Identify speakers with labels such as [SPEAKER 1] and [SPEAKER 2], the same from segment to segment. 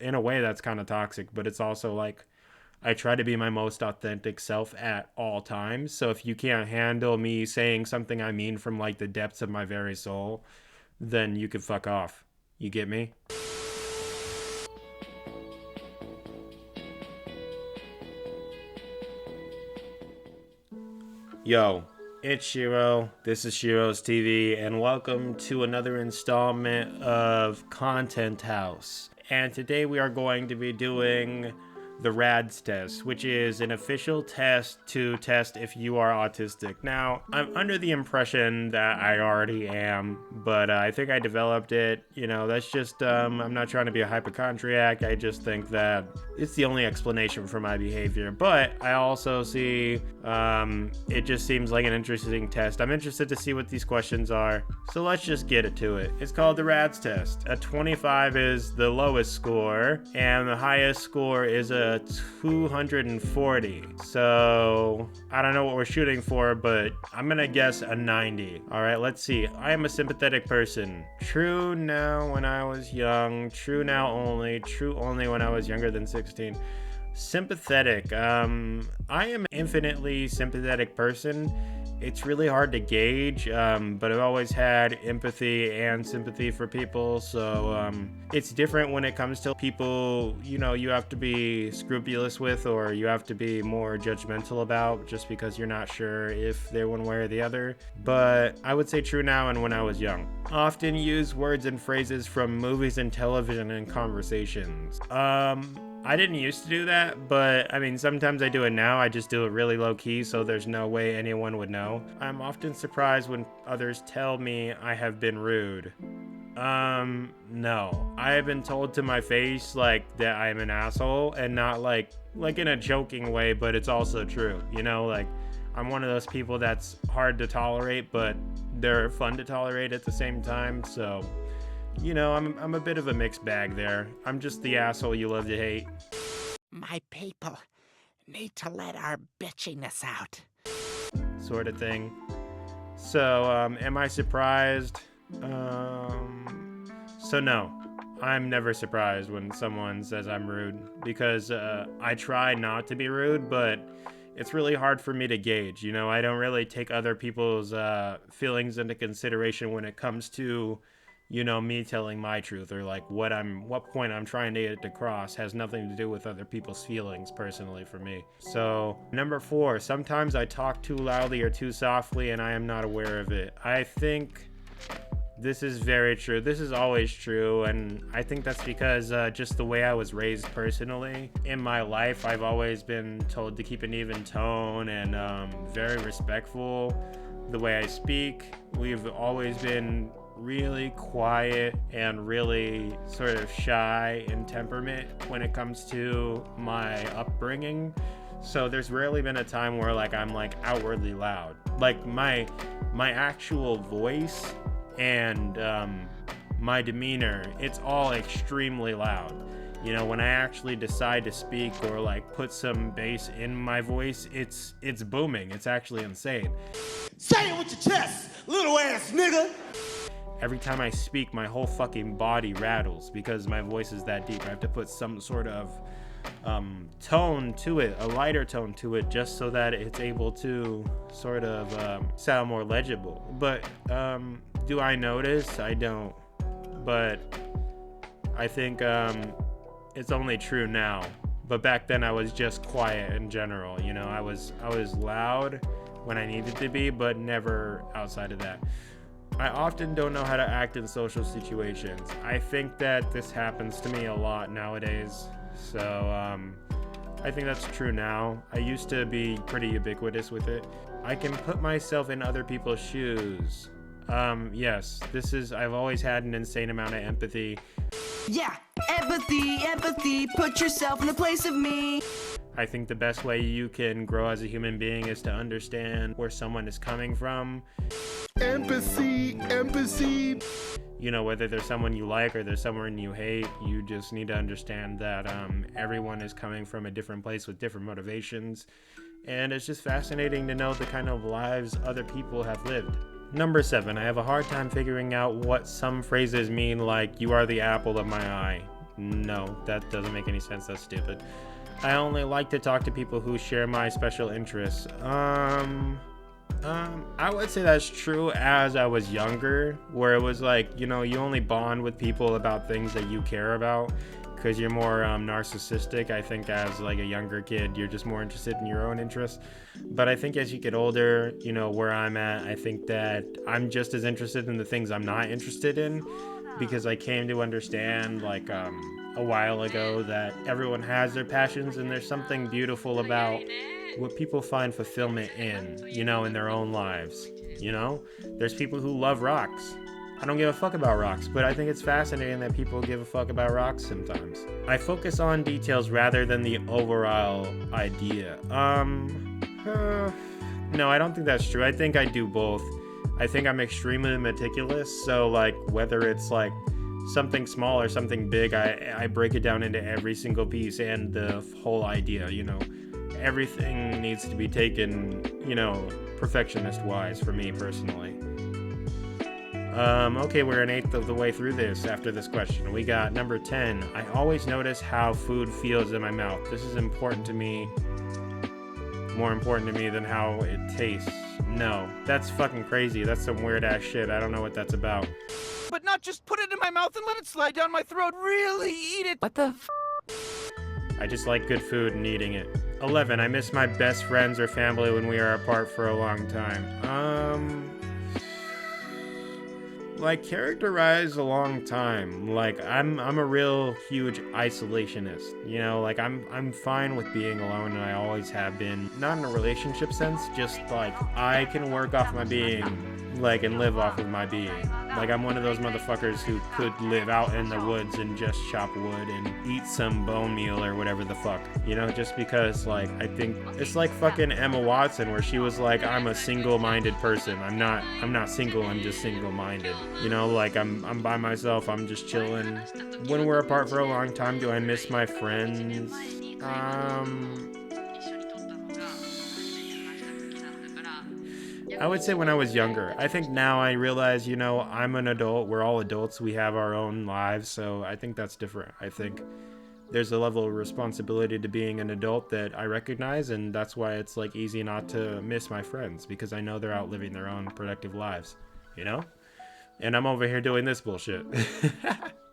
[SPEAKER 1] In a way, that's kind of toxic, but it's also like I try to be my most authentic self at all times. So if you can't handle me saying something I mean from like the depths of my very soul, then you could fuck off. You get me? Yo, it's SHiR-0. This is SHiR-0's TV, and welcome to another installment of Content House. And today we are going to be doing the RAADS test, which is an official test to test if you are autistic. Now, I'm under the impression that I already am, but I think I developed it. You know, that's just, I'm not trying to be a hypochondriac. I just think that it's the only explanation for my behavior. But I also see, it just seems like an interesting test. I'm interested to see what these questions are. So let's just get to it. It's called the RAADS test. A 25 is the lowest score, and the highest score is a 240. So I don't know what we're shooting for, but I'm gonna guess a 90. All right, let's see. I am a sympathetic person. True now when I was young. True now only. True only when I was younger than 16. Sympathetic. I am an infinitely sympathetic person. It's really hard to gauge, but I've always had empathy and sympathy for people, so it's different when it comes to people, you know, you have to be scrupulous with, or you have to be more judgmental about, just because you're not sure if they're one way or the other. But I would say true now and when I was young. Often use words and phrases from movies and television in conversations. I didn't used to do that, but I mean, sometimes I do it now. I just do it really low key, so there's no way anyone would know. I'm often surprised when others tell me I have been rude. No. I have been told to my face, like, that I'm an asshole, and not like in a joking way, but it's also true. You know, like, I'm one of those people that's hard to tolerate, but they're fun to tolerate at the same time, so... You know, I'm a bit of a mixed bag there. I'm just the asshole you love to hate.
[SPEAKER 2] My people need to let our bitchiness out.
[SPEAKER 1] Sort of thing. So, am I surprised? So no. I'm never surprised when someone says I'm rude, because I try not to be rude, but it's really hard for me to gauge. You know, I don't really take other people's feelings into consideration when it comes to, you know, me telling my truth, or like what point I'm trying to get across has nothing to do with other people's feelings personally for me. So number 4, sometimes I talk too loudly or too softly and I am not aware of it. I think this is very true. This is always true, and I think that's because just the way I was raised personally. In my life, I've always been told to keep an even tone and very respectful the way I speak. We've always been really quiet and really sort of shy in temperament when it comes to my upbringing. So there's rarely been a time where like I'm like outwardly loud. Like my actual voice and my demeanor, it's all extremely loud. You know, when I actually decide to speak or like put some bass in my voice, it's booming. It's actually insane.
[SPEAKER 3] Say it with your chest, little ass nigga.
[SPEAKER 1] Every time I speak, my whole fucking body rattles because my voice is that deep. I have to put some sort of tone to it, a lighter tone to it, just so that it's able to sort of sound more legible. But do I notice? I don't. But I think it's only true now. But back then I was just quiet in general. You know, I was loud when I needed to be, but never outside of that. I often don't know how to act in social situations. I think that this happens to me a lot nowadays. So I think that's true now. I used to be pretty ubiquitous with it. I can put myself in other people's shoes. Yes, I've always had an insane amount of empathy.
[SPEAKER 4] Yeah, empathy, put yourself in the place of me.
[SPEAKER 1] I think the best way you can grow as a human being is to understand where someone is coming from.
[SPEAKER 3] Empathy.
[SPEAKER 1] You know, whether there's someone you like or there's someone you hate, you just need to understand that everyone is coming from a different place with different motivations. And it's just fascinating to know the kind of lives other people have lived. Number 7, I have a hard time figuring out what some phrases mean, like, you are the apple of my eye. No, that doesn't make any sense. That's stupid. I only like to talk to people who share my special interests. I would say that's true as I was younger, where it was like, you know, you only bond with people about things that you care about because you're more narcissistic. I think as like a younger kid, you're just more interested in your own interests. But I think as you get older, you know, where I'm at, I think that I'm just as interested in the things I'm not interested in, because I came to understand like a while ago that everyone has their passions, and there's something beautiful about what people find fulfillment in, you know, in their own lives. You know, there's people who love rocks. I don't give a fuck about rocks, but I think it's fascinating that people give a fuck about rocks sometimes. I focus on details rather than the overall idea. No, I don't think that's true. I think I do both. I think I'm extremely meticulous, so like whether it's like something small or something big, I break it down into every single piece and the whole idea, you know. Everything needs to be taken, you know, perfectionist wise for me personally. Okay, we're an eighth of the way through this after this question. We got number 10. I always notice how food feels in my mouth. This is important to me, more important to me than how it tastes. No, that's fucking crazy. That's some weird ass shit. I don't know what that's about.
[SPEAKER 5] But not just put it in my mouth and let it slide down my throat. Really eat it.
[SPEAKER 4] What the
[SPEAKER 1] I just like good food and eating it. 11. I miss my best friends or family when we are apart for a long time. Like, characterize a long time. Like, I'm a real huge isolationist. You know, like I'm fine with being alone, and I always have been. Not in a relationship sense, just like I can work off my being, like, and live off of my being. Like, I'm one of those motherfuckers who could live out in the woods and just chop wood and eat some bone meal or whatever the fuck. You know, just because, like, I think it's like fucking Emma Watson, where she was like, I'm a single-minded person. I'm not single, I'm just single-minded. You know, like, I'm by myself, I'm just chilling. When we're apart for a long time, do I miss my friends? I would say when I was younger. I think now I realize, you know, I'm an adult. We're all adults. We have our own lives. So I think that's different. I think there's a level of responsibility to being an adult that I recognize. And that's why it's like easy not to miss my friends, because I know they're out living their own productive lives, you know? And I'm over here doing this bullshit.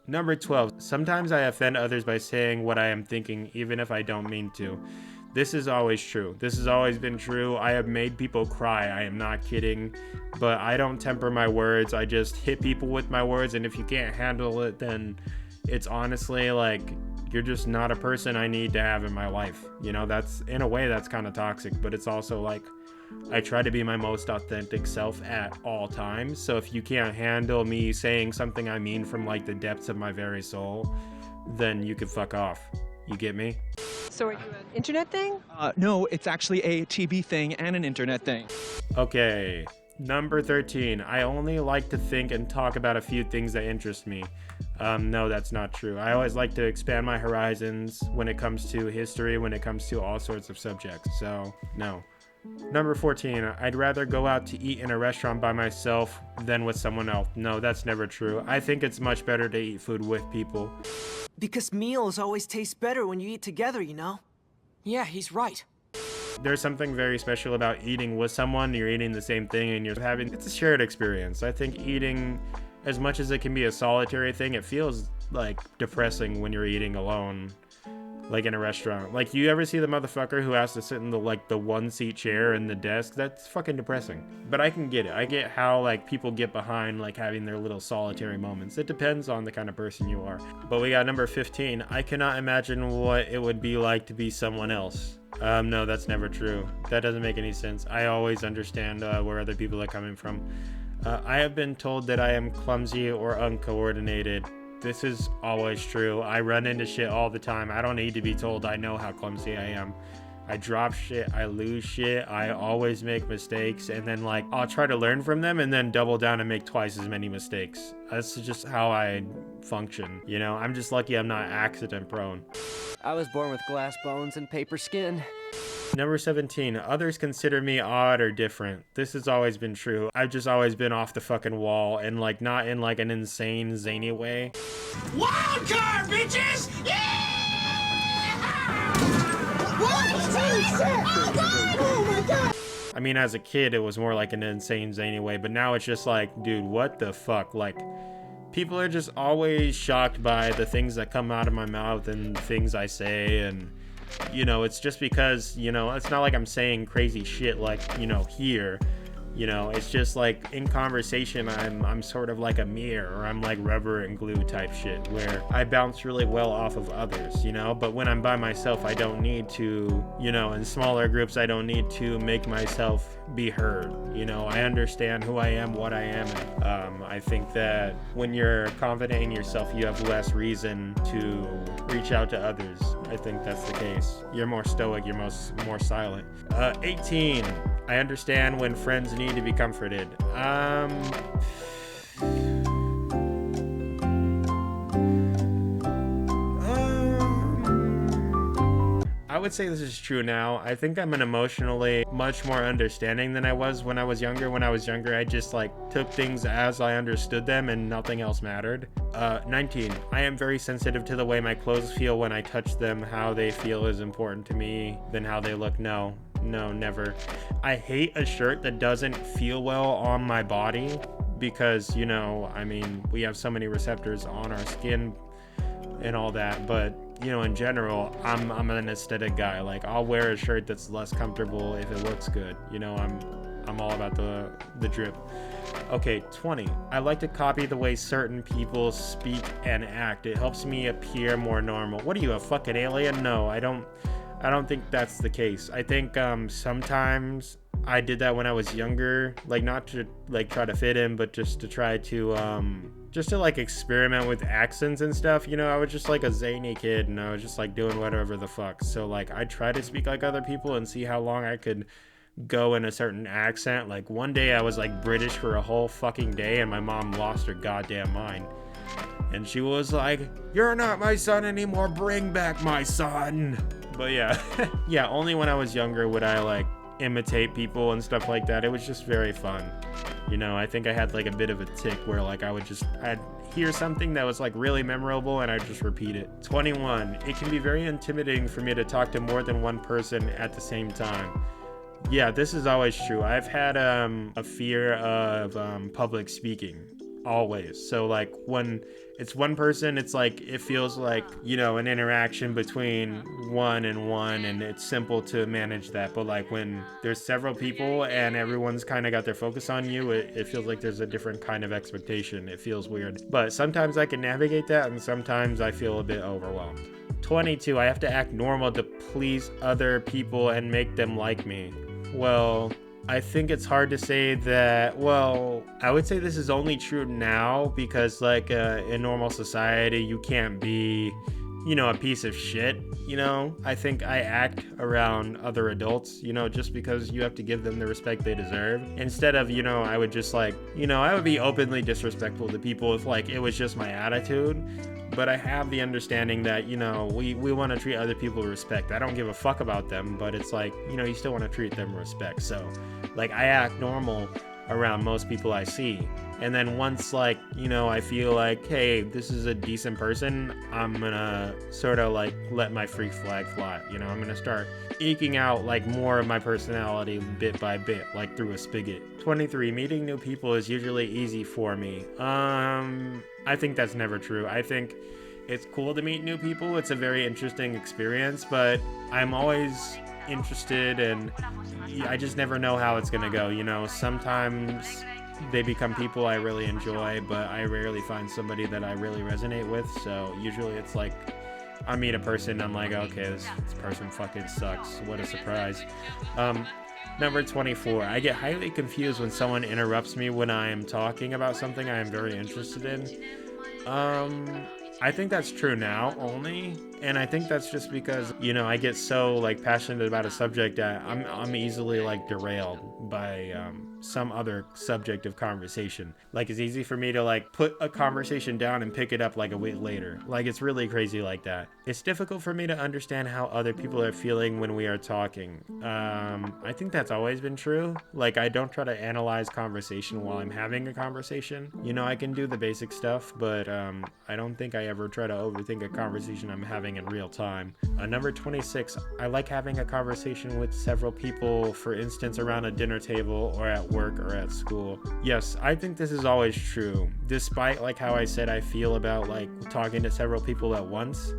[SPEAKER 1] Number 12. Sometimes I offend others by saying what I am thinking, even if I don't mean to. This is always true. This has always been true. I have made people cry. I am not kidding. But I don't temper my words. I just hit people with my words. And if you can't handle it, then it's honestly like, you're just not a person I need to have in my life. You know, that's, in a way, that's kind of toxic. But it's also like, I try to be my most authentic self at all times. So if you can't handle me saying something I mean from like the depths of my very soul, then you can fuck off. You get me?
[SPEAKER 6] So are you an internet thing?
[SPEAKER 5] No, it's actually a TV thing and an internet thing.
[SPEAKER 1] Okay, number 13. I only like to think and talk about a few things that interest me. No, that's not true. I always like to expand my horizons when it comes to history, when it comes to all sorts of subjects. So, no. Number 14. I'd rather go out to eat in a restaurant by myself than with someone else. No, that's never true. I think it's much better to eat food with people.
[SPEAKER 4] Because meals always taste better when you eat together, you know?
[SPEAKER 2] Yeah, he's right.
[SPEAKER 1] There's something very special about eating with someone. You're eating the same thing and you're having, it's a shared experience. I think eating, as much as it can be a solitary thing, it feels like depressing when you're eating alone, like in a restaurant. Like, you ever see the motherfucker who has to sit in the one seat chair in the desk? That's fucking depressing. But I can get it. I get how like people get behind like having their little solitary moments. It depends on the kind of person you are. But we got number 15. I cannot imagine what it would be like to be someone else. No, that's never true. That doesn't make any sense. I always understand where other people are coming from. I have been told that I am clumsy or uncoordinated. This is always true. I run into shit all the time. I don't need to be told. I know how clumsy I am. I drop shit, I lose shit, I always make mistakes, and then like I'll try to learn from them and then double down and make twice as many mistakes. That's just how I function, you know? I'm just lucky I'm not accident prone.
[SPEAKER 7] I was born with glass bones and paper skin.
[SPEAKER 1] Number 17, others consider me odd or different. This has always been true. I've just always been off the fucking wall, and like not in like an insane zany way.
[SPEAKER 3] Wild card, bitches! Yeah! What? Oh, God! Oh, my God!
[SPEAKER 1] I mean, as a kid, it was more like an insane zany way, but now it's just like, dude, what the fuck? Like, people are just always shocked by the things that come out of my mouth and things I say, and you know, it's just because, you know, it's not like I'm saying crazy shit like, you know, here. You know, it's just like in conversation, I'm sort of like a mirror, or I'm like rubber and glue type shit, where I bounce really well off of others, you know, but when I'm by myself, I don't need to, you know, in smaller groups, I don't need to make myself be heard. You know, I understand who I am, what I am. And, I think that when you're confident in yourself, you have less reason to reach out to others. I think that's the case. You're more stoic, you're more silent. 18, I understand when friends need to be comforted. I would say this is true now. I think I'm an emotionally much more understanding than I was when I was younger. When I was younger, I just like took things as I understood them and nothing else mattered. 19, I am very sensitive to the way my clothes feel when I touch them. How they feel is important to me than how they look. No, never. I hate a shirt that doesn't feel well on my body because, you know, I mean, we have so many receptors on our skin and all that, but you know, in general, I'm an aesthetic guy. Like, I'll wear a shirt that's less comfortable if it looks good. You know, I'm all about the drip. Okay, 20. I like to copy the way certain people speak and act. It helps me appear more normal. What are you, a fucking alien? No, I don't think that's the case. I think sometimes I did that when I was younger, like not to like try to fit in, but just to try to like experiment with accents and stuff. You know, I was just like a zany kid and I was just like doing whatever the fuck. So like I try to speak like other people and see how long I could go in a certain accent. Like one day I was like British for a whole fucking day and my mom lost her goddamn mind. And she was like, "You're not my son anymore, bring back my son." But yeah, yeah, only when I was younger would I like imitate people and stuff like that. It was just very fun. You know, I think I had like a bit of a tick where like I'd hear something that was like really memorable and I'd just repeat it. 21, it can be very intimidating for me to talk to more than one person at the same time. Yeah, this is always true. I've had a fear of public speaking. Always. So like when it's one person, it's like it feels like, you know, an interaction between one and it's simple to manage that. But like when there's several people and everyone's kind of got their focus on you, it feels like there's a different kind of expectation. It feels weird, but sometimes I can navigate that and sometimes I feel a bit overwhelmed. 22, I have to act normal to please other people and make them like me. Well, I think it's hard to say that. Well, I would say this is only true now because like in normal society, you can't be, you know, a piece of shit. You know, I think I act around other adults, you know, just because you have to give them the respect they deserve. Instead of, you know, I would just like, you know, I would be openly disrespectful to people if like it was just my attitude. But I have the understanding that, you know, we want to treat other people with respect. I don't give a fuck about them, but it's like, you know, you still want to treat them with respect. So, like, I act normal around most people I see. And then once, like, you know, I feel like, hey, this is a decent person, I'm gonna sort of, like, let my freak flag fly. You know, I'm gonna start eking out, like, more of my personality bit by bit, like, through a spigot. 23, meeting new people is usually easy for me. I think that's never true. I think it's cool to meet new people. It's a very interesting experience, but I'm always interested and I just never know how it's gonna go. You know, sometimes they become people I really enjoy, but I rarely find somebody that I really resonate with. So usually it's like I meet a person, I'm like, okay, this person fucking sucks. What a surprise. Number 24, I get highly confused when someone interrupts me when I am talking about something I am very interested in. I think that's true now only, and I think that's just because, you know, I get so like passionate about a subject that I'm easily like derailed by some other subject of conversation. Like, it's easy for me to like put a conversation down and pick it up like a week later. Like, it's really crazy like that. It's difficult for me to understand how other people are feeling when we are talking. I think that's always been true. Like, I don't try to analyze conversation while I'm having a conversation. You know, I can do the basic stuff, but I don't think I ever try to overthink a conversation I'm having in real time. Number 26, I like having a conversation with several people, for instance, around a dinner table or at work or at school. Yes, I think this is always true. Despite like how I said I feel about like talking to several people at once,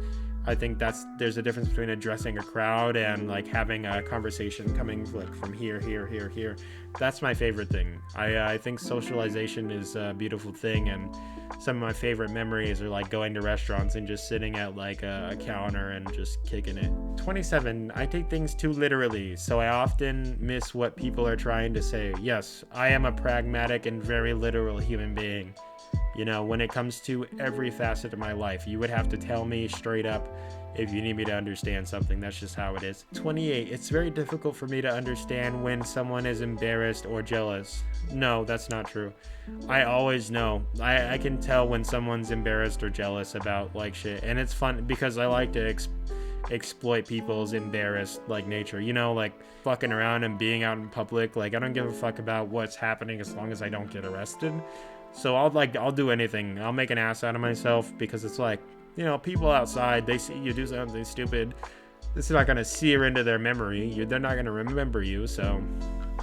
[SPEAKER 1] I think there's a difference between addressing a crowd and like having a conversation coming like from here. That's my favorite thing. I think socialization is a beautiful thing, and some of my favorite memories are like going to restaurants and just sitting at like a counter and just kicking it. 27, I take things too literally, so I often miss what people are trying to say. Yes, I am a pragmatic and very literal human being. You know, when it comes to every facet of my life, you would have to tell me straight up if you need me to understand something. That's just how it is. 28, it's very difficult for me to understand when someone is embarrassed or jealous. No, that's not true. I always know. I can tell when someone's embarrassed or jealous about like shit. And it's fun because I like to exploit people's embarrassed like nature, you know, like fucking around and being out in public. Like, I don't give a fuck about what's happening as long as I don't get arrested. So I'll do anything. I'll make an ass out of myself because it's like, you know, people outside, they see you do something stupid. This is not going to sear into their memory. They're not going to remember you. So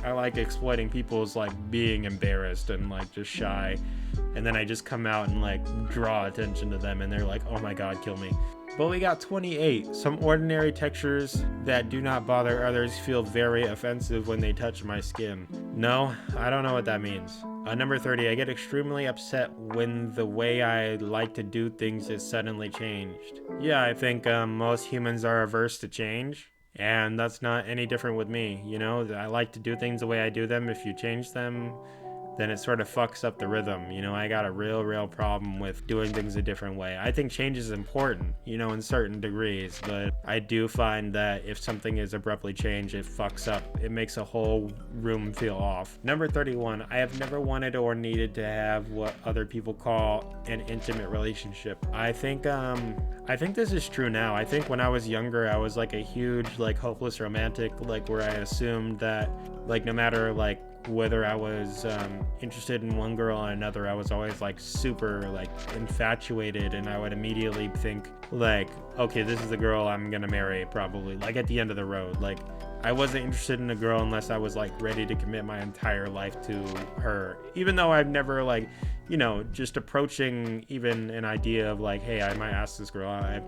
[SPEAKER 1] I like exploiting people's like being embarrassed and like just shy. And then I just come out and like draw attention to them and they're like, oh my God, kill me. But we got 28. Some ordinary textures that do not bother others feel very offensive when they touch my skin. No, I don't know what that means. Number 30, I get extremely upset when the way I like to do things is suddenly changed. Yeah, I think most humans are averse to change, and that's not any different with me. You know, I like to do things the way I do them. If you change them, then it sort of fucks up the rhythm. You know, I got a real problem with doing things a different way. I think change is important, you know, in certain degrees, but I do find that if something is abruptly changed, it fucks up. It makes a whole room feel off. Number 31, I have never wanted or needed to have what other people call an intimate relationship. I think this is true now. I think when I was younger, I was like a huge, like, hopeless romantic, like, where I assumed that, like, no matter, like, whether I was interested in one girl or another, I was always like super like infatuated, and I would immediately think like, okay, this is the girl I'm gonna marry probably, like at the end of the road. Like, I wasn't interested in a girl unless I was like ready to commit my entire life to her, even though I've never like, you know, just approaching even an idea of like, hey, I might ask this girl. I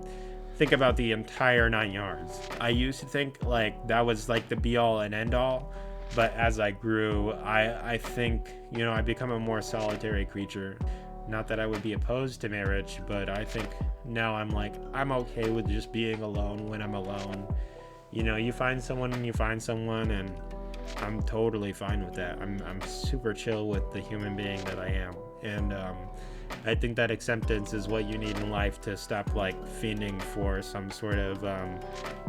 [SPEAKER 1] think about the entire 9 yards. I used to think like that was like the be all and end all. But as I grew, I think, you know, I become a more solitary creature. Not that I would be opposed to marriage, but I think now I'm like, I'm okay with just being alone when I'm alone. You know, you find someone, and I'm totally fine with that. I'm super chill with the human being that I am. And I think that acceptance is what you need in life to stop like fiending for some sort of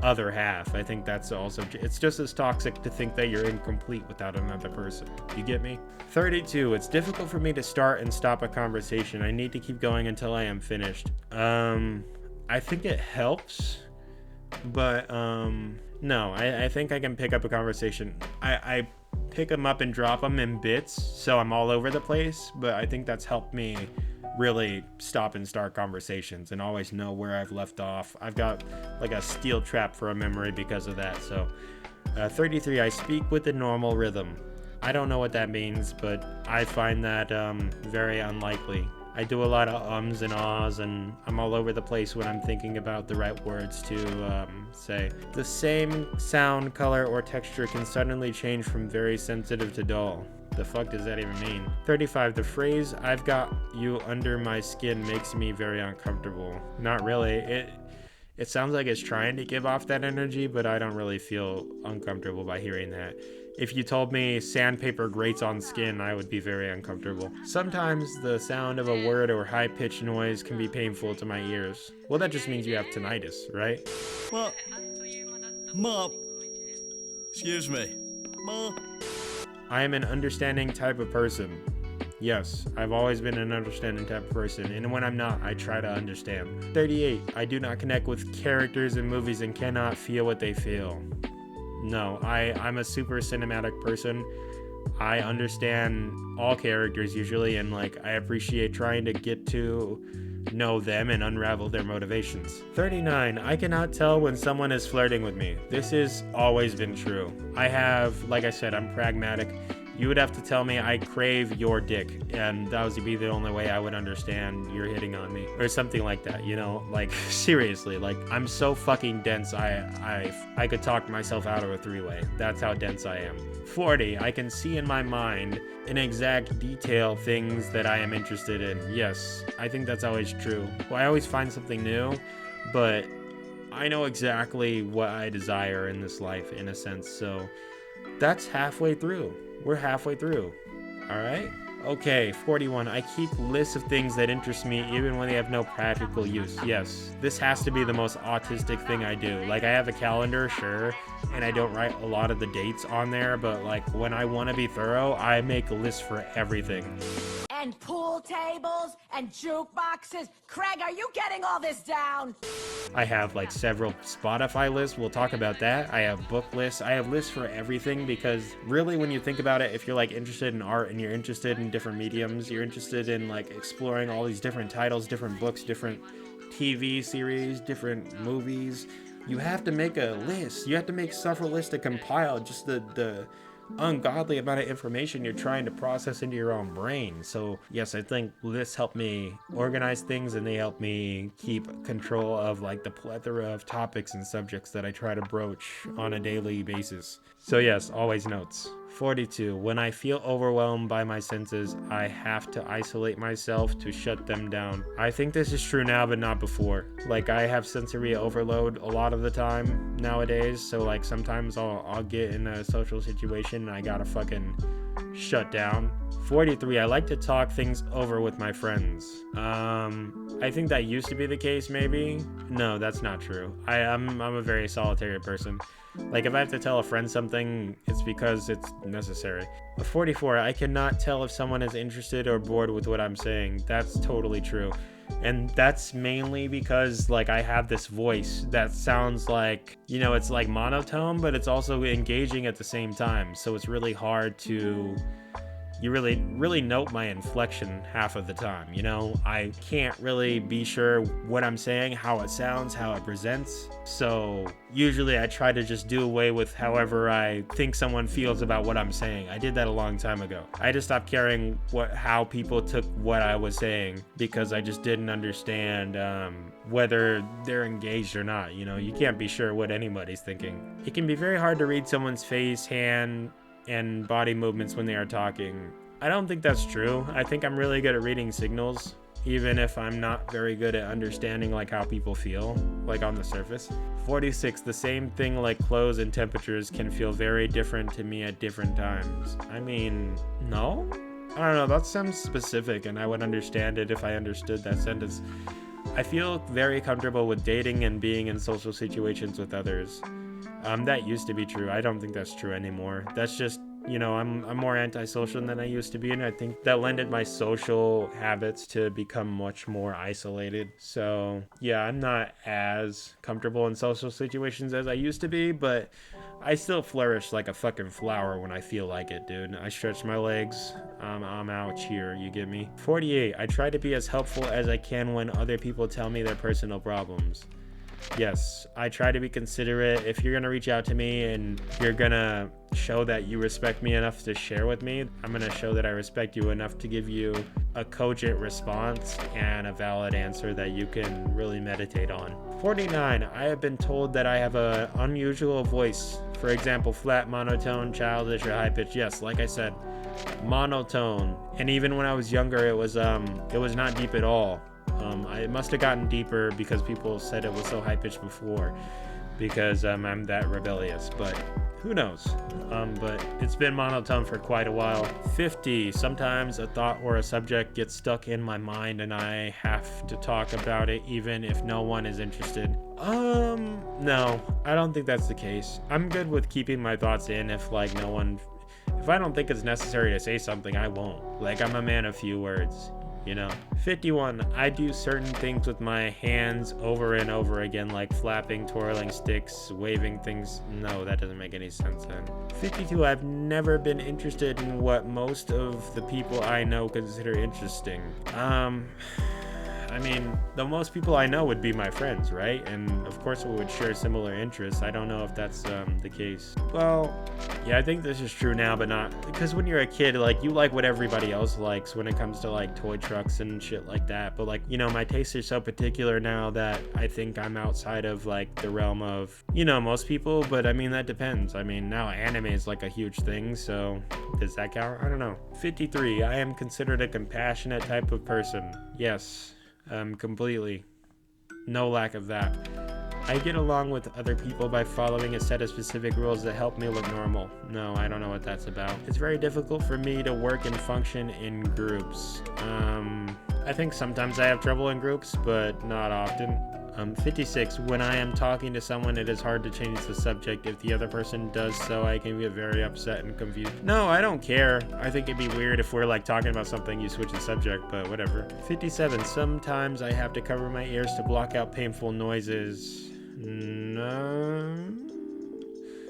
[SPEAKER 1] other half. I think that's also, it's just as toxic to think that you're incomplete without another person. You get me? 32, it's difficult for me to start and stop a conversation. I need to keep going until I am finished. I think it helps, but no, I think I can pick up a conversation. I pick them up and drop them in bits, so I'm all over the place, but I think that's helped me really stop and start conversations and always know where I've left off. I've got like a steel trap for a memory because of that. So 33, I speak with a normal rhythm. I don't know what that means, but I find that very unlikely. I do a lot of ums and ahs, and I'm all over the place when I'm thinking about the right words to say. The same sound, color, or texture can suddenly change from very sensitive to dull. The fuck does that even mean? 35, the phrase, I've got you under my skin, makes me very uncomfortable. Not really. It sounds like it's trying to give off that energy, but I don't really feel uncomfortable by hearing that. If you told me sandpaper grates on skin, I would be very uncomfortable. Sometimes the sound of a word or high-pitched noise can be painful to my ears. Well, that just means you have tinnitus, right?
[SPEAKER 3] Mom. Excuse me. Mom.
[SPEAKER 1] I am an understanding type of person. Yes, I've always been an understanding type of person, and when I'm not, I try to understand. 38, I do not connect with characters in movies and cannot feel what they feel. No, I'm a super cinematic person. I understand all characters usually, and like I appreciate trying to get to know them and unravel their motivations. 39, I cannot tell when someone is flirting with me. This has always been true. Like I said, I'm pragmatic. You would have to tell me I crave your dick, and that would be the only way I would understand you're hitting on me, or something like that, you know? Like, seriously, like, I'm so fucking dense, I could talk myself out of a three-way. That's how dense I am. 40, I can see in my mind in exact detail things that I am interested in. Yes, I think that's always true. Well, I always find something new, but I know exactly what I desire in this life, in a sense, so that's halfway through. We're halfway through. All right. Okay, 41. I keep lists of things that interest me even when they have no practical use. Yes, this has to be the most autistic thing I do. Like, I have a calendar, sure, and I don't write a lot of the dates on there, but like when I want to be thorough, I make a list for everything.
[SPEAKER 7] And pool tables and jukeboxes. Craig, are you getting all this down?
[SPEAKER 1] I have like several Spotify lists. We'll talk about that. I have book lists. I have lists for everything, because really when you think about it, if you're like interested in art and you're interested in different mediums, you're interested in like exploring all these different titles, different books, different TV series, different movies, you have to make a list. You have to make several lists to compile just the ungodly amount of information you're trying to process into your own brain. So yes, I think lists help me organize things, and they help me keep control of like the plethora of topics and subjects that I try to broach on a daily basis. So yes, always notes. 42. When I feel overwhelmed by my senses, I have to isolate myself to shut them down. I think this is true now, but not before. Like, I have sensory overload a lot of the time nowadays, so like sometimes I'll get in a social situation and I gotta fucking shut down. 43. I like to talk things over with my friends. I think that used to be the case, maybe. No, that's not true. I'm a very solitary person. Like, if I have to tell a friend something, it's because it's necessary. 44. I cannot tell if someone is interested or bored with what I'm saying. That's totally true. And that's mainly because, like, I have this voice that sounds like, you know, it's like monotone, but it's also engaging at the same time. So it's really hard to... You really note my inflection half of the time, you know? I can't really be sure what I'm saying, how it sounds, how it presents. So usually I try to just do away with however I think someone feels about what I'm saying. I did that a long time ago. I just stopped caring how people took what I was saying, because I just didn't understand whether they're engaged or not. You know, you can't be sure what anybody's thinking. It can be very hard to read someone's face, hand, and body movements when they are talking. I don't think that's true. I think I'm really good at reading signals, even if I'm not very good at understanding like how people feel, like on the surface. 46. The same thing like clothes and temperatures can feel very different to me at different times. I mean, no? I don't know, that sounds specific, and I would understand it if I understood that sentence. I feel very comfortable with dating and being in social situations with others. That used to be true. I don't think that's true anymore. That's just, you know, I'm more antisocial than I used to be, and I think that lended my social habits to become much more isolated. So yeah, I'm not as comfortable in social situations as I used to be, but I still flourish like a fucking flower when I feel like it, dude. I stretch my legs. I'm out here, you get me? 48. I try to be as helpful as I can when other people tell me their personal problems. Yes, I try to be considerate. If you're gonna reach out to me and you're gonna show that you respect me enough to share with me, I'm gonna show that I respect you enough to give you a cogent response and a valid answer that you can really meditate on. 49. I have been told that I have an unusual voice. For example, flat, monotone, childish, or high-pitched. Yes, like I said, monotone. And even when I was younger, it was not deep at all. It must have gotten deeper because people said it was so high-pitched before, because I'm that rebellious, but who knows? But it's been monotone for quite a while. 50. Sometimes a thought or a subject gets stuck in my mind and I have to talk about it even if no one is interested. No, I don't think that's the case. I'm good with keeping my thoughts in if If I don't think it's necessary to say something, I won't. Like, I'm a man of few words, you know. 51, I do certain things with my hands over and over again, like flapping, twirling sticks, waving things. No, that doesn't make any sense then. 52, I've never been interested in what most of the people I know consider interesting. I mean, the most people I know would be my friends, right? And of course we would share similar interests. I don't know if that's the case. Well, yeah, I think this is true now, but not because when you're a kid, like, you like what everybody else likes when it comes to like toy trucks and shit like that. But like, you know, my tastes are so particular now that I think I'm outside of like the realm of, you know, most people. But I mean, that depends. I mean, now anime is like a huge thing, so does that count? I don't know. 53, I am considered a compassionate type of person. Yes. Completely. No lack of that. I get along with other people by following a set of specific rules that help me look normal. No, I don't know what that's about. It's very difficult for me to work and function in groups. I think sometimes I have trouble in groups, but not often. 56, when I am talking to someone, it is hard to change the subject. If the other person does so, I can get very upset and confused. No, I don't care. I think it'd be weird if we're like talking about something, you switch the subject, but whatever. 57, sometimes I have to cover my ears to block out painful noises.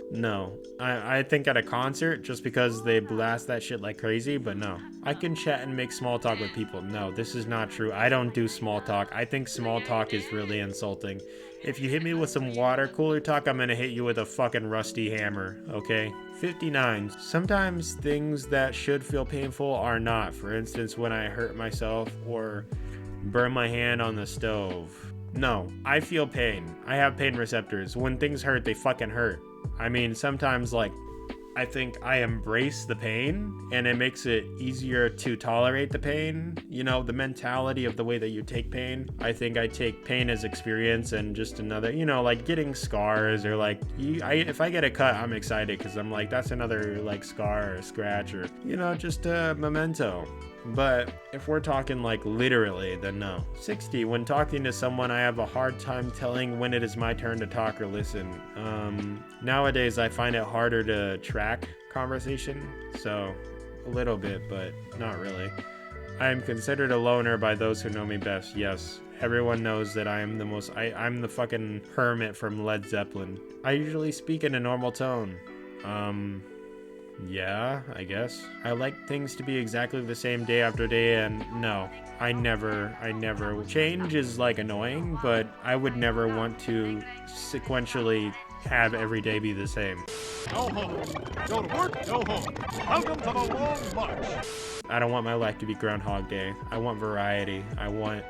[SPEAKER 1] No. I think at a concert, just because they blast that shit like crazy, but no. I can chat and make small talk with people. No, this is not true. I don't do small talk. I think small talk is really insulting. If you hit me with some water cooler talk, I'm gonna hit you with a fucking rusty hammer, okay? 59. Sometimes things that should feel painful are not. For instance, when I hurt myself or burn my hand on the stove. No, I feel pain. I have pain receptors. When things hurt, they fucking hurt. I mean, sometimes, like, I think I embrace the pain and it makes it easier to tolerate the pain. You know, the mentality of the way that you take pain. I think I take pain as experience and just another, you know, like getting scars or like, if I get a cut, I'm excited because I'm like, that's another like scar or scratch or, you know, just a memento. But if we're talking like literally, then no. 60, when talking to someone, I have a hard time telling when it is my turn to talk or listen. Nowadays, I find it harder to track conversation, so a little bit, but not really. I am considered a loner by those who know me best. Yes, everyone knows that I am I'm the fucking hermit from Led Zeppelin. I usually speak in a normal tone. Yeah, I guess. I like things to be exactly the same day after day, and no, I never. Change is like annoying, but I would never want to sequentially have every day be the same.
[SPEAKER 3] Go home, go to work, go home. Welcome to the long march.
[SPEAKER 1] I don't want my life to be Groundhog Day. I want variety. I want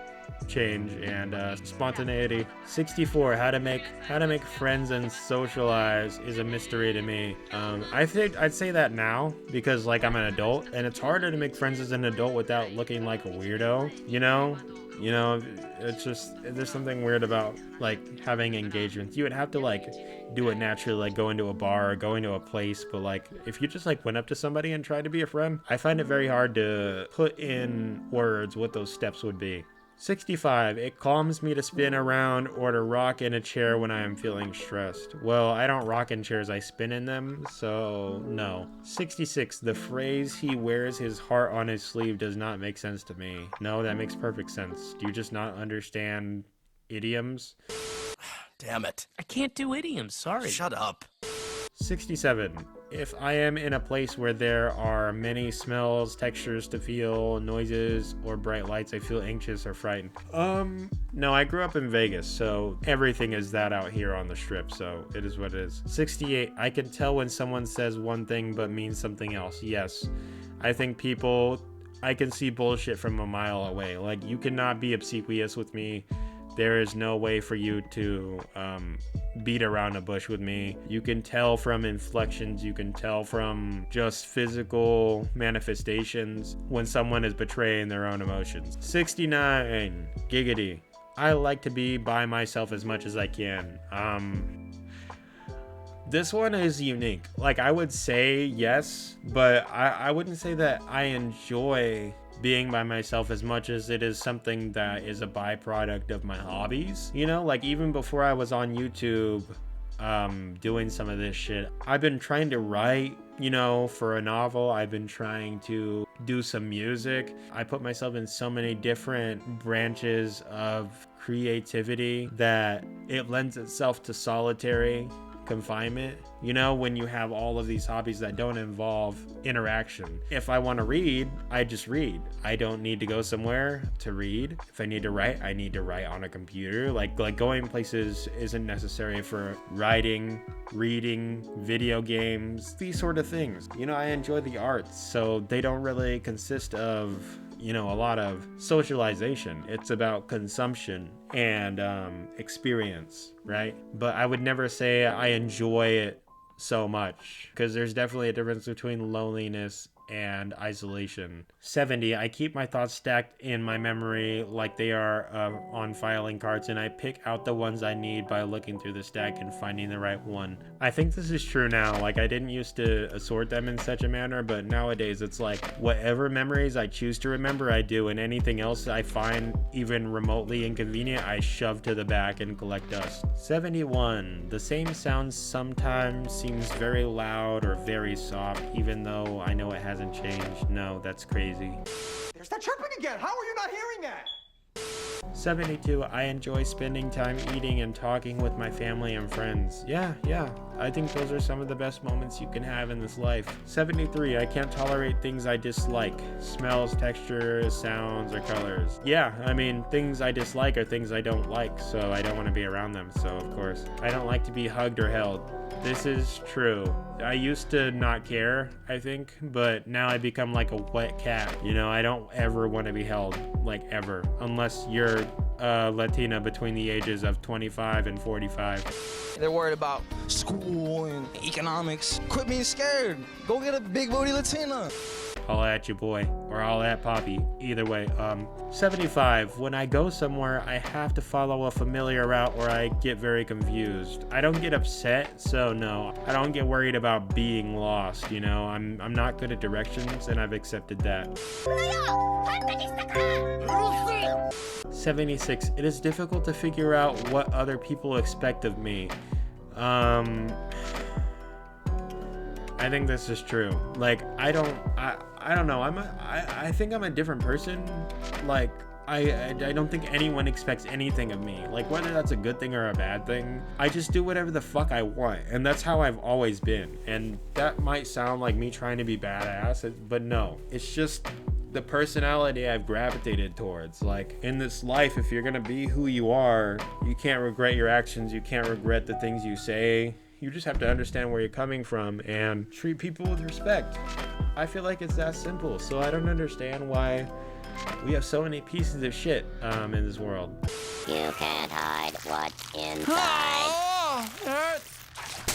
[SPEAKER 1] change and spontaneity. 64, how to make friends and socialize is a mystery to me. I think I'd say that now because like I'm an adult and it's harder to make friends as an adult without looking like a weirdo, you know, it's just, there's something weird about like having engagements. You would have to like do it naturally, like go into a bar or go into a place, but like if you just like went up to somebody and tried to be a friend, I find it very hard to put in words what those steps would be. 65, it calms me to spin around or to rock in a chair when I am feeling stressed. Well, I don't rock in chairs, I spin in them, so no. 66, the phrase he wears his heart on his sleeve does not make sense to me. No, that makes perfect sense. Do you just not understand idioms?
[SPEAKER 8] Damn it. I can't do idioms, sorry. Shut up.
[SPEAKER 1] 67. If I am in a place where there are many smells, textures to feel, noises, or bright lights, I feel anxious or frightened. No, I grew up in Vegas, so everything is that out here on the strip, so it is what it is. 68. I can tell when someone says one thing but means something else. Yes. I think I can see bullshit from a mile away. Like, you cannot be obsequious with me. There is no way for you to beat around a bush with me. You can tell from inflections, you can tell from just physical manifestations when someone is betraying their own emotions. 69, giggity. I like to be by myself as much as I can. This one is unique. Like, I would say yes, but I wouldn't say that I enjoy being by myself as much as it is something that is a byproduct of my hobbies. You know, like even before I was on YouTube doing some of this shit, I've been trying to write You know, for a novel, I've been trying to do some music. I put myself in so many different branches of creativity that it lends itself to solitary confinement. You know, when you have all of these hobbies that don't involve interaction. If I want to read, I just read. I don't need to go somewhere to read. If I need to write, I need to write on a computer. Like going places isn't necessary for writing, reading, video games, these sort of things. You know, I enjoy the arts, so they don't really consist of, you know, a lot of socialization. It's about consumption and experience, right? But I would never say I enjoy it so much, because there's definitely a difference between loneliness and isolation. 70, I keep my thoughts stacked in my memory like they are on filing cards, and I pick out the ones I need by looking through the stack and finding the right one. I think this is true now. Like, I didn't used to assort them in such a manner, but nowadays it's like whatever memories I choose to remember, I do, and anything else I find even remotely inconvenient, I shove to the back and collect dust. 71, the same sound sometimes seems very loud or very soft, even though I know it hasn't changed. No, that's crazy.
[SPEAKER 3] There's that chirping again. How are you not hearing that?
[SPEAKER 1] 72, I enjoy spending time eating and talking with my family and friends. Yeah, I think those are some of the best moments you can have in this life. 73, I can't tolerate things I dislike. Smells, textures, sounds, or colors. Yeah, I mean, things I dislike are things I don't like, so I don't want to be around them, so of course. I don't like to be hugged or held. This is true. I used to not care, I think, but now I become like a wet cat. You know, I don't ever want to be held, like ever, unless you're Latina between the ages of 25 and 45.
[SPEAKER 9] They're worried about school and economics. Quit being scared. Go get a big booty Latina.
[SPEAKER 1] Holla at your boy, or holla at Poppy. Either way. 75, when I go somewhere, I have to follow a familiar route or I get very confused. I don't get upset, so no. I don't get worried about being lost, you know? I'm not good at directions, and I've accepted that. 76, it is difficult to figure out what other people expect of me. I think this is true. Like, I don't know. I think I'm a different person. Like, I don't think anyone expects anything of me. Like, whether that's a good thing or a bad thing, I just do whatever the fuck I want. And that's how I've always been. And that might sound like me trying to be badass, but no. It's just the personality I've gravitated towards. Like, in this life, if you're gonna be who you are, you can't regret your actions. You can't regret the things you say. You just have to understand where you're coming from and treat people with respect. I feel like it's that simple, so I don't understand why we have so many pieces of shit in this world.
[SPEAKER 10] You can't hide what's inside.
[SPEAKER 5] Oh,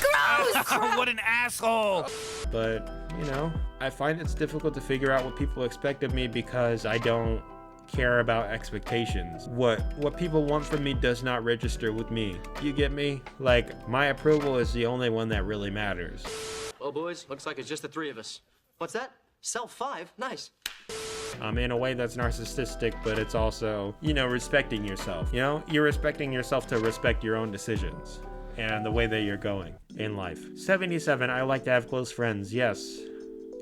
[SPEAKER 5] gross! What an asshole!
[SPEAKER 1] But, you know, I find it's difficult to figure out what people expect of me because I don't care about expectations. What people want from me does not register with me. You get me? Like, my approval is the only one that really matters.
[SPEAKER 11] Well, boys, looks like it's just the three of us. What's that? Cell 5? Nice.
[SPEAKER 1] In a way that's narcissistic, but it's also, you know, respecting yourself. You know, you're respecting yourself to respect your own decisions and the way that you're going in life. 77, I like to have close friends. Yes.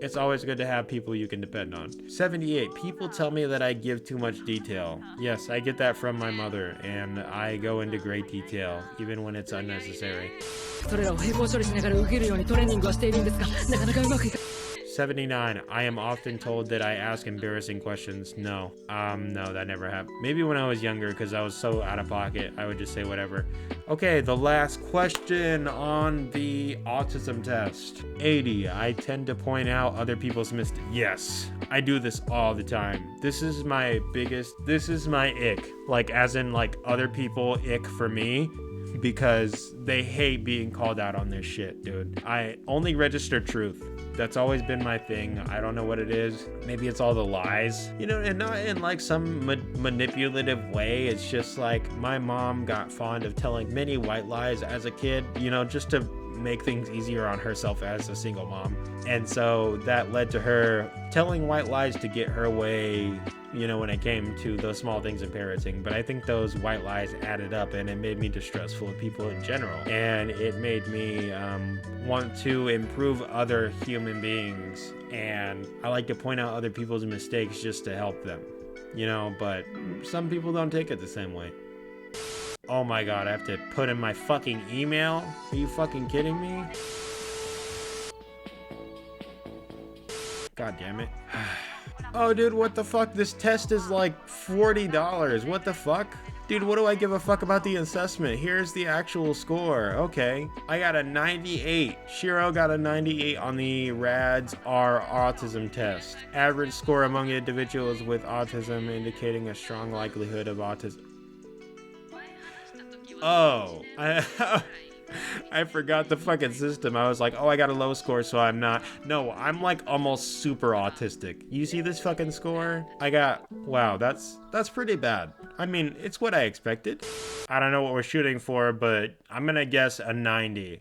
[SPEAKER 1] It's always good to have people you can depend on. 78, people tell me that I give too much detail. Yes, I get that from my mother, and I go into great detail, even when it's unnecessary. 79, I am often told that I ask embarrassing questions. No, that never happened. Maybe when I was younger, because I was so out of pocket, I would just say whatever. Okay, the last question on the autism test. 80, I tend to point out other people's mistakes. Yes, I do this all the time. This is my ick. Like, as in, like, other people ick for me, because they hate being called out on their shit, dude. I only register truth. That's always been my thing. I don't know what it is. Maybe it's all the lies, you know, and not in like some manipulative way. It's just like my mom got fond of telling many white lies as a kid, you know, just to make things easier on herself as a single mom. And so that led to her telling white lies to get her way you know, when it came to those small things in parenting, but I think those white lies added up and it made me distrustful of people in general. And it made me want to improve other human beings. And I like to point out other people's mistakes just to help them, you know, but some people don't take it the same way. Oh my God, I have to put in my fucking email? Are you fucking kidding me? God damn it. Oh, dude, what the fuck? This test is like $40. What the fuck? Dude, what do I give a fuck about the assessment? Here's the actual score. Okay. I got a 98. SHiR-0 got a 98 on the RAADS-R autism test. Average score among individuals with autism indicating a strong likelihood of autism. Oh, I forgot the fucking system. I was like, oh, I got a low score, so I'm not. No, I'm like almost super autistic. You see this fucking score? I got, wow, that's pretty bad. I mean, it's what I expected. I don't know what we're shooting for, but I'm gonna guess a 90.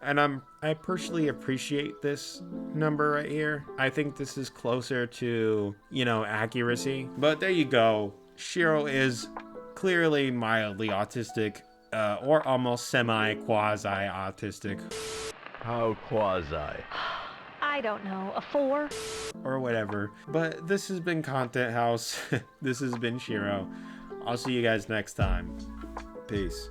[SPEAKER 1] And I personally appreciate this number right here. I think this is closer to, you know, accuracy. But there you go. SHiR-0 is clearly mildly autistic. Or almost semi-quasi-autistic.
[SPEAKER 3] How quasi?
[SPEAKER 6] I don't know, a 4?
[SPEAKER 1] Or whatever. But this has been Content House. This has been SHiR-0. I'll see you guys next time. Peace.